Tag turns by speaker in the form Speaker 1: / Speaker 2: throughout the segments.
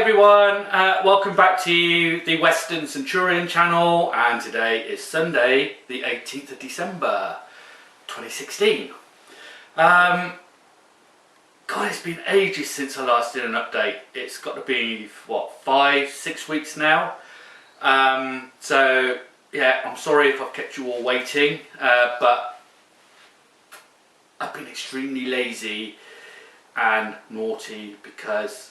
Speaker 1: Hi everyone, welcome back to the Western Centurion channel, and today is Sunday the 18th of December 2016. God, it's been ages since I last did an update. It's got to be, what, 5-6 weeks now. So yeah, I'm sorry if I've kept you all waiting, but I've been extremely lazy and naughty because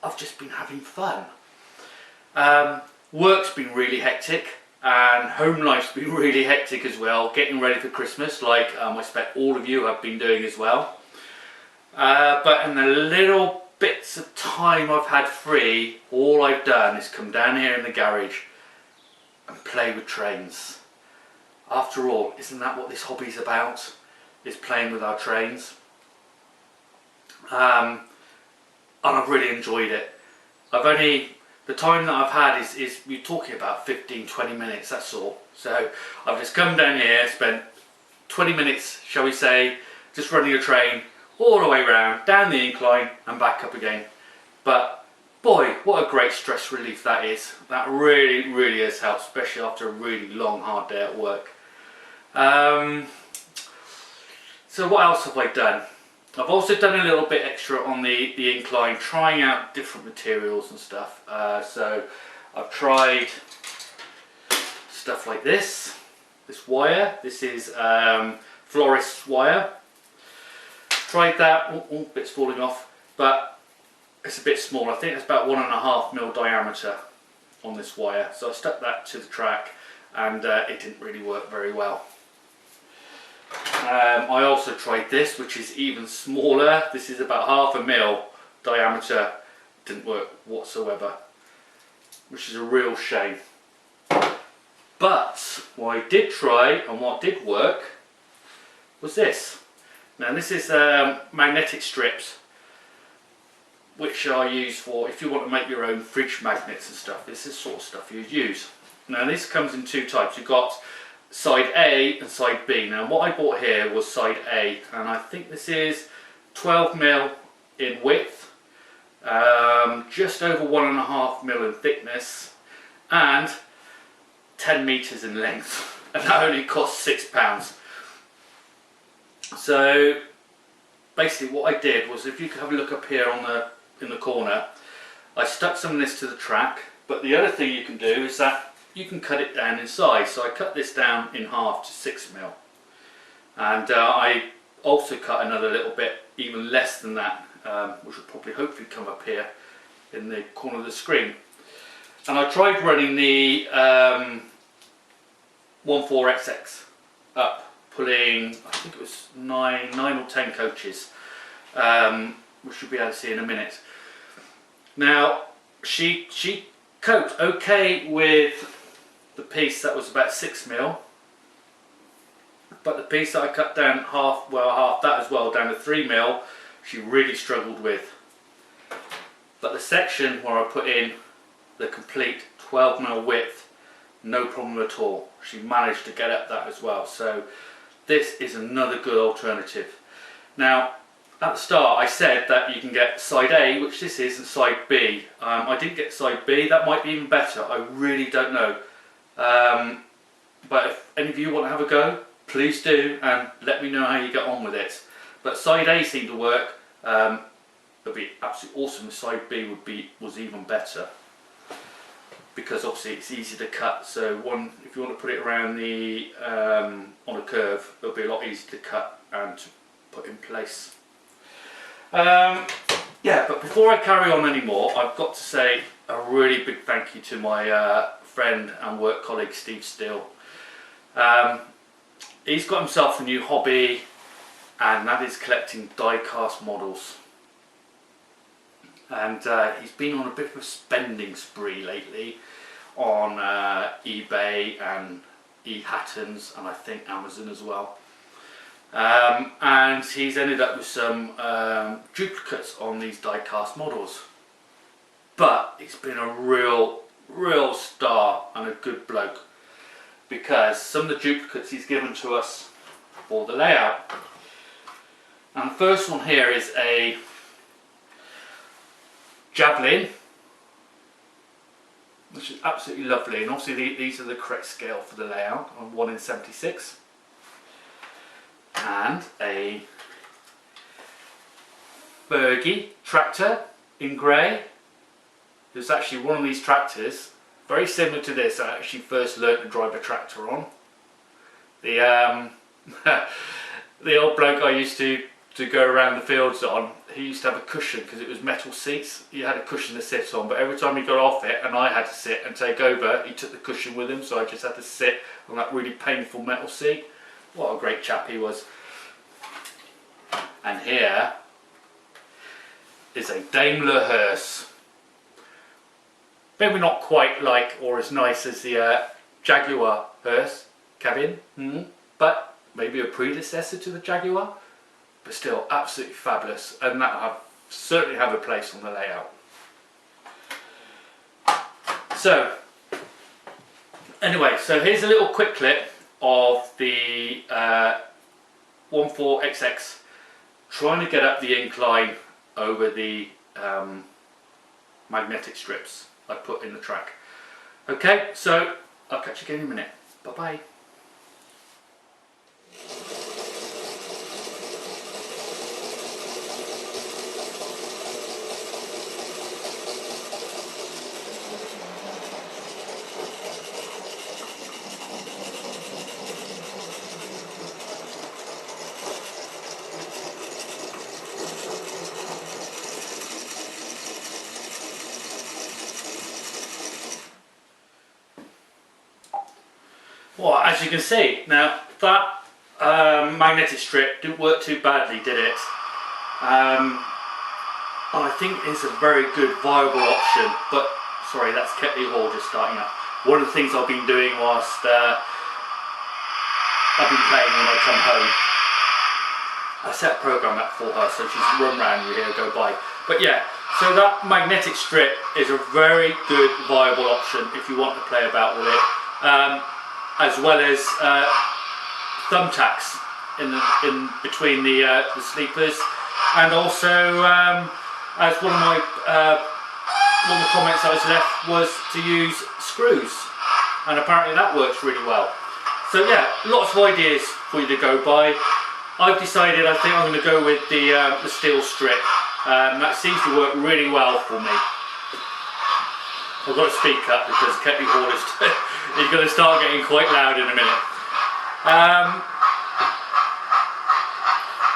Speaker 1: I've just been having fun. Work's been really hectic and home life's been really hectic as well, getting ready for Christmas like I expect all of you have been doing as well. But in the little bits of time I've had free, all I've done is come down here in the garage and play with trains. After all, isn't that what this hobby's about? Is playing with our trains. And I've really enjoyed it. The time that I've had is you're talking about 15-20 minutes, that's all. So I've just come down here, spent 20 minutes, shall we say, just running a train all the way around, down the incline and back up again. But boy, what a great stress relief that is. That really has helped, especially after a really long, hard day at work. So what else have I done? I've also done a little bit extra on the incline, trying out different materials and stuff. So I've tried stuff like this wire. This is florist's wire. Tried that, bits falling off, but it's a bit small. I think it's about 1.5 mil diameter on this wire. So I stuck that to the track and it didn't really work very well. I also tried this, which is even smaller. This is about 0.5 mil diameter. Didn't work whatsoever, which is a real shame. But what I did try and what did work was this. Now this is magnetic strips, which are used for if you want to make your own fridge magnets and stuff. This is the sort of stuff you'd use. Now this comes in two types. You've got side A and side B. Now what I bought here was side A, and I think this is 12 mil in width, just over 1.5 mil in thickness, and 10 meters in length, and that only cost £6. So basically what I did was, if you could have a look up here in the corner, I stuck some of this to the track. But the other thing you can do is that you can cut it down in size. So I cut this down in half to 6 mil, and I also cut another little bit even less than that, which will probably hopefully come up here in the corner of the screen. And I tried running the 14XX up, pulling, I think it was 9 or 10 coaches, which you'll be able to see in a minute. Now she coped okay with the piece that was about 6 mil, but the piece that I cut down half that as well, down to 3 mil, she really struggled with. But the section where I put in the complete 12 mil width, no problem at all. She managed to get up that as well. So this is another good alternative. Now at the start I said that you can get side A, which this is, and side B. I didn't get side B. That might be even better. I really don't know. But if any of you want to have a go, please do, and let me know how you get on with it. But side A seemed to work. It would be absolutely awesome if side B was even better, because obviously it's easy to cut. So if you want to put it around the on a curve, it'll be a lot easier to cut and to put in place. Yeah, but before I carry on anymore, I've got to say a really big thank you to my friend and work colleague Steve Steele. He's got himself a new hobby, and that is collecting die-cast models. And he's been on a bit of a spending spree lately on eBay and eHattons, and I think Amazon as well. And he's ended up with some duplicates on these die-cast models. But he's been a real star and a good bloke, because some of the duplicates he's given to us for the layout. And the first one here is a javelin which is absolutely lovely. And obviously these are the correct scale for the layout, on 1 in 76. And a Bergie tractor in grey. There's actually one of these tractors, very similar to this, I actually first learnt to drive a tractor on. The the old bloke I used to go around the fields on, he used to have a cushion because it was metal seats. He had a cushion to sit on, but every time he got off it and I had to sit and take over, he took the cushion with him, so I just had to sit on that really painful metal seat. What a great chap he was. And here is a Daimler hearse. Maybe not quite like or as nice as the Jaguar hearse cabin, but maybe a predecessor to the Jaguar, but still absolutely fabulous, and that will certainly have a place on the layout. So anyway, so here's a little quick clip of the 14XX trying to get up the incline over the magnetic strips I put in the track. Okay, so I'll catch you again in a minute. Bye bye. Well, as you can see, now that magnetic strip didn't work too badly, did it? I think it's a very good, viable option, but sorry, that's Ketley Hall just starting up. One of the things I've been doing whilst I've been playing when I come home, I set a program up for her so she's run round here, go by. But yeah, so that magnetic strip is a very good, viable option if you want to play about with it. As well as thumbtacks in between the sleepers, and also as one of the comments I was left was to use screws, and apparently that works really well. So yeah, lots of ideas for you to go by. I've decided I think I'm going to go with the steel strip. That seems to work really well for me. I've got to speak up because Ketley Hall is going to start getting quite loud in a minute.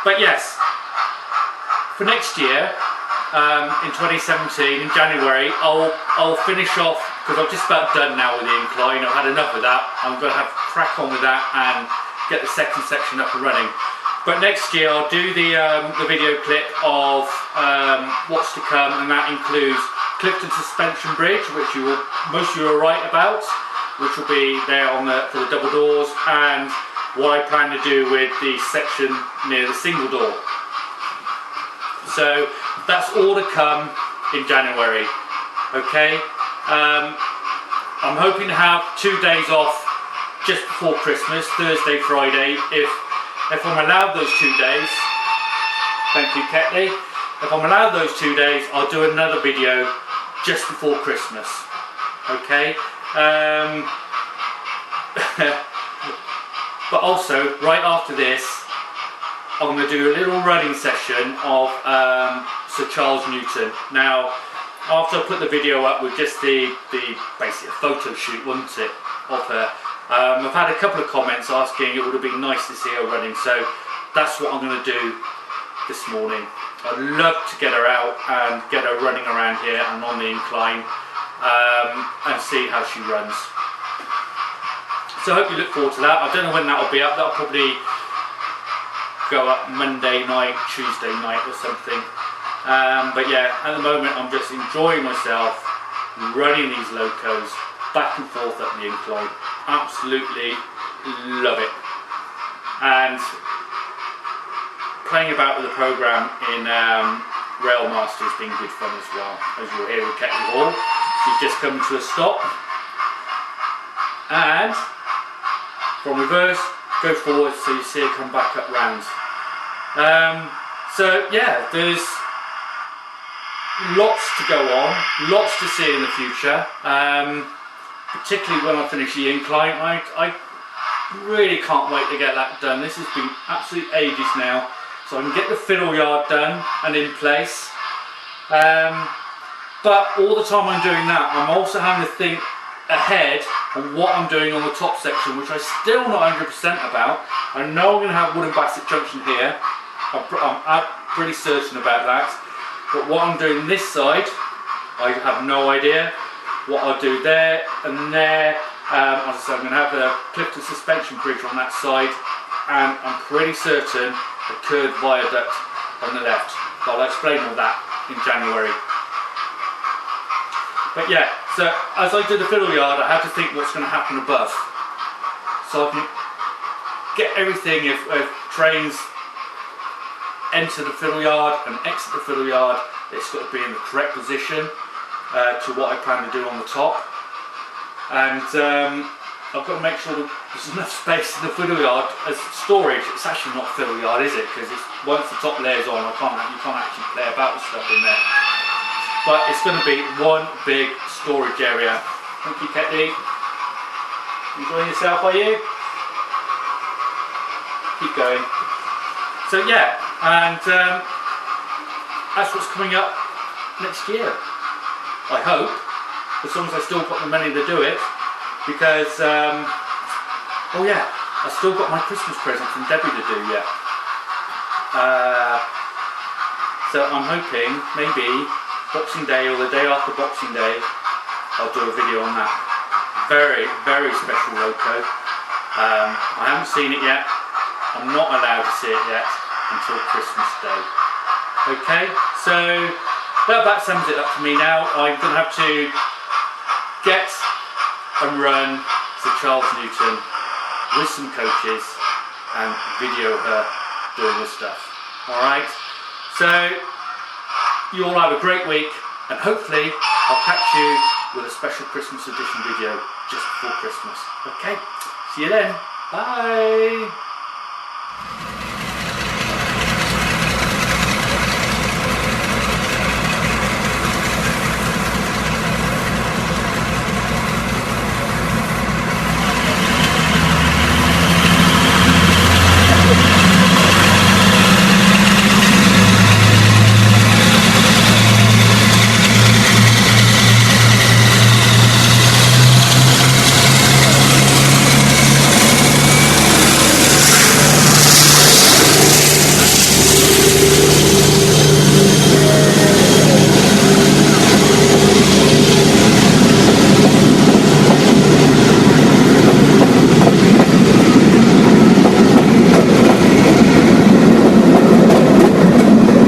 Speaker 1: But yes, for next year, in 2017, in January, I'll finish off, because I'm just about done now with the incline. I've had enough of that. I'm going to have crack on with that and get the second section up and running. But next year I'll do the video clip of what's to come, and that includes Clifton Suspension Bridge, which most of you are right about, which will be there for the double doors, and what I plan to do with the section near the single door. So that's all to come in January. Okay, I'm hoping to have 2 days off just before Christmas, Thursday, Friday. If I'm allowed those 2 days, thank you Ketley, if I'm allowed those 2 days, I'll do another video just before Christmas. Okay, but also right after this I'm going to do a little running session of Sir Charles Newton. Now after I put the video up with just the basically a photo shoot, wasn't it, of her, I've had a couple of comments asking it would have been nice to see her running, so that's what I'm going to do this morning. I'd love to get her out and get her running around here and on the incline, and see how she runs. So I hope you look forward to that. I don't know when that'll be up. That'll probably go up Monday night, Tuesday night or something. But yeah, at the moment I'm just enjoying myself running these locos back and forth up the incline. Absolutely love it. And playing about with the program in Railmaster has been good fun as well. As you'll hear with Ketley Hall, she's just coming to a stop, and from reverse, go forward, so you see her come back up round. So yeah, there's lots to go on, lots to see in the future, particularly when I finish the incline. I really can't wait to get that done. This has been absolute ages now, so I can get the fiddle yard done and in place. But all the time I'm doing that, I'm also having to think ahead on what I'm doing on the top section, which I'm still not 100% about. I know I'm going to have wooden basket junction here. I'm pretty certain about that. But what I'm doing this side, I have no idea. What I'll do there and there, as I said, I'm going to have a Clifton suspension bridge on that side, and I'm pretty certain a curved viaduct on the left. But I'll explain all that in January. But yeah, so as I did the fiddle yard, I had to think what's going to happen above. So I can get everything, if trains enter the fiddle yard and exit the fiddle yard, it's got to be in the correct position to what I plan to do on the top. And I've got to make sure that there's enough space in the fiddle yard as storage. It's actually not a fiddle yard, is it? Because once the top layer's on, you can't actually play about with stuff in there. But it's going to be one big storage area. Thank you, Ketty. Enjoying yourself, are you? Keep going. So yeah, and that's what's coming up next year. I hope, as long as I still got the money to do it, because oh yeah, I still got my Christmas present from Debbie to do yet. So I'm hoping maybe Boxing Day or the day after Boxing Day, I'll do a video on that. Very, very special loco. I haven't seen it yet. I'm not allowed to see it yet until Christmas Day. Okay, so that about sums it up for me now. I'm going to have to get and run to Charles Newton with some coaches and video her doing this stuff. Alright, so you all have a great week, and hopefully I'll catch you with a special Christmas edition video just before Christmas. Okay, see you then. Bye.